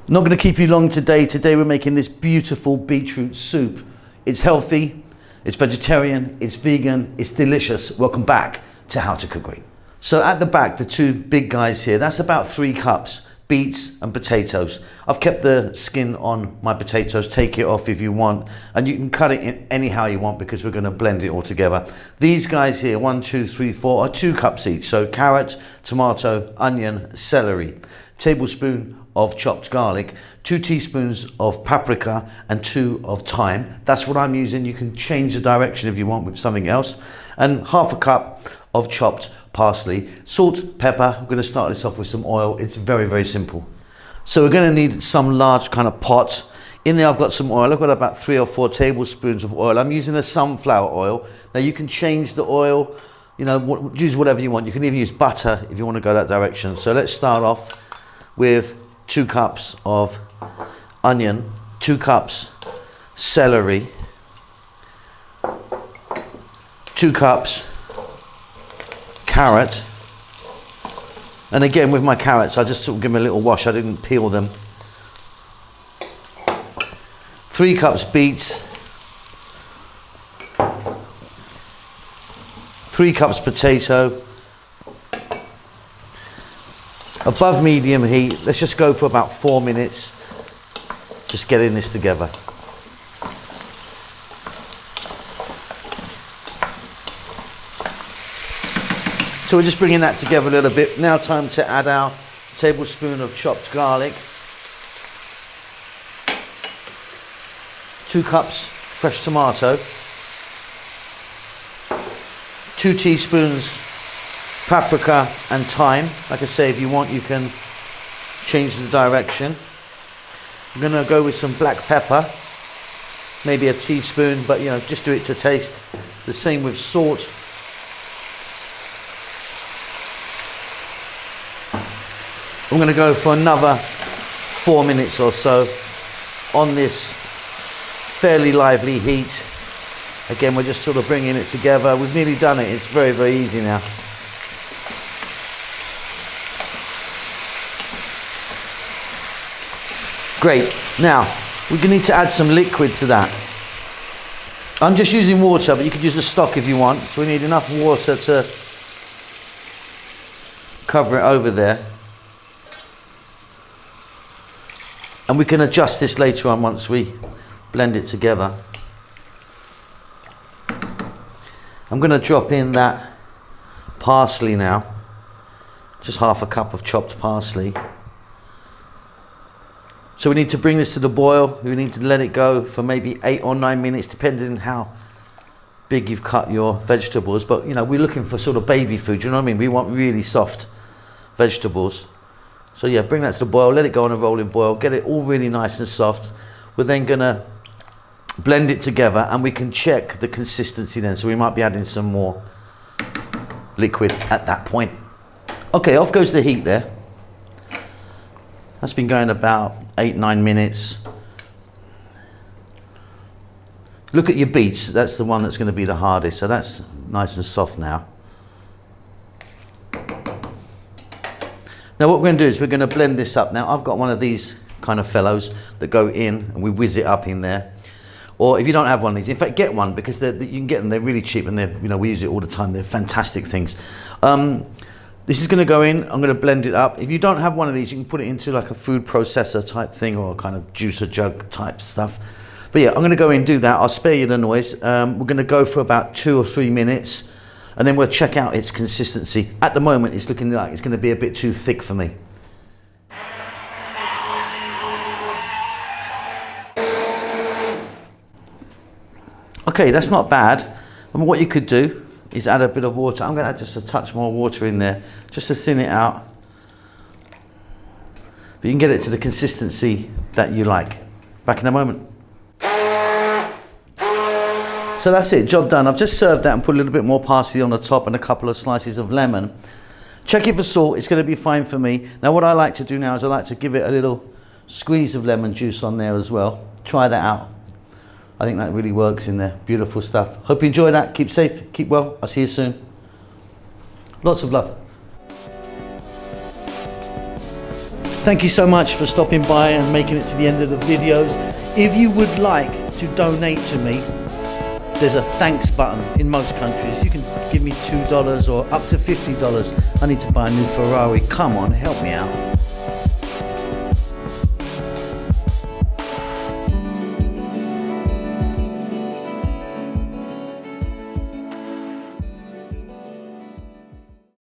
Not going to keep you long today. Today we're making this beautiful beetroot soup. It's healthy, it's vegetarian, it's vegan, it's delicious. Welcome back to How to Cook Great. So at the back, the two big guys here, that's about 3 cups, beets and potatoes. I've kept the skin on my potatoes, take it off if you want, and you can cut it in anyhow you want because we're going to blend it all together. These guys here, 1, 2, 3, 4, are 2 cups each. So carrot, tomato, onion, celery, tablespoon of chopped garlic, 2 teaspoons of paprika and 2 of thyme. That's what I'm using. You can change the direction if you want with something else. And half a cup of chopped parsley, salt, pepper. I'm going to start this off with some oil. It's very, very simple. So we're going to need some large kind of pot. In there I've got some oil. I've got about 3 or 4 tablespoons of oil. I'm using a sunflower oil. Now you can change the oil, you know, use whatever you want. You can even use butter if you want to go that direction. So let's start off with 2 cups of onion, 2 cups celery, 2 cups carrot, and again with my carrots I just sort of give them a little wash. I didn't peel them. 3 cups beets, 3 cups potato. Above medium heat, let's just go for about 4 minutes, just getting this together. So we're just bringing that together a little bit. Now time to add our tablespoon of chopped garlic, 2 cups fresh tomato, 2 teaspoons paprika and thyme. Like I say, if you want you can change the direction. I'm going to go with some black pepper, maybe a teaspoon, but you know, just do it to taste. The same with salt. I'm going to go for another 4 minutes or so on this fairly lively heat. Again, we're just sort of bringing it together. We've nearly done it. It's very, very easy now. Great. Now, we're going to need to add some liquid to that. I'm just using water, but you could use a stock if you want. So we need enough water to cover it over there. And we can adjust this later on once we blend it together. I'm going to drop in that parsley now. Just half a cup of chopped parsley. So we need to bring this to the boil. We need to let it go for maybe 8 or 9 minutes, depending on how big you've cut your vegetables. But you know, we're looking for sort of baby food, you know what I mean? We want really soft vegetables. So yeah, bring that to the boil, let it go on a rolling boil, get it all really nice and soft. We're then gonna blend it together and we can check the consistency then. So we might be adding some more liquid at that point. Okay, off goes the heat there. That's been going about 8-9 minutes. Look at your beets, that's the one that's going to be the hardest, so that's nice and soft now. Now what we're going to do is we're going to blend this up. Now I've got one of these kind of fellows that go in and we whiz it up in there. Or if you don't have one of these, in fact get one, because you can get them, they're really cheap and they're, you know, we use it all the time, they're fantastic things. This is going to go in, I'm going to blend it up. If you don't have one of these, you can put it into like a food processor type thing or a kind of juicer jug type stuff. But yeah, I'm going to go in and do that. I'll spare you the noise. We're going to go for about 2 or 3 minutes and then we'll check out its consistency. At the moment, it's looking like it's going to be a bit too thick for me. Okay, that's not bad. And what you could do is add a bit of water. I'm going to add just a touch more water in there, just to thin it out. But you can get it to the consistency that you like. Back in a moment. So that's it, job done. I've just served that and put a little bit more parsley on the top and a couple of slices of lemon. Check it for salt, it's going to be fine for me. Now what I like to do now is I like to give it a little squeeze of lemon juice on there as well. Try that out. I think that really works in there. Beautiful stuff. Hope you enjoy that. Keep safe, keep well. I'll see you soon. Lots of love. Thank you so much for stopping by and making it to the end of the videos. If you would like to donate to me, there's a thanks button in most countries. You can give me $2 or up to $50. I need to buy a new Ferrari. Come on, help me out.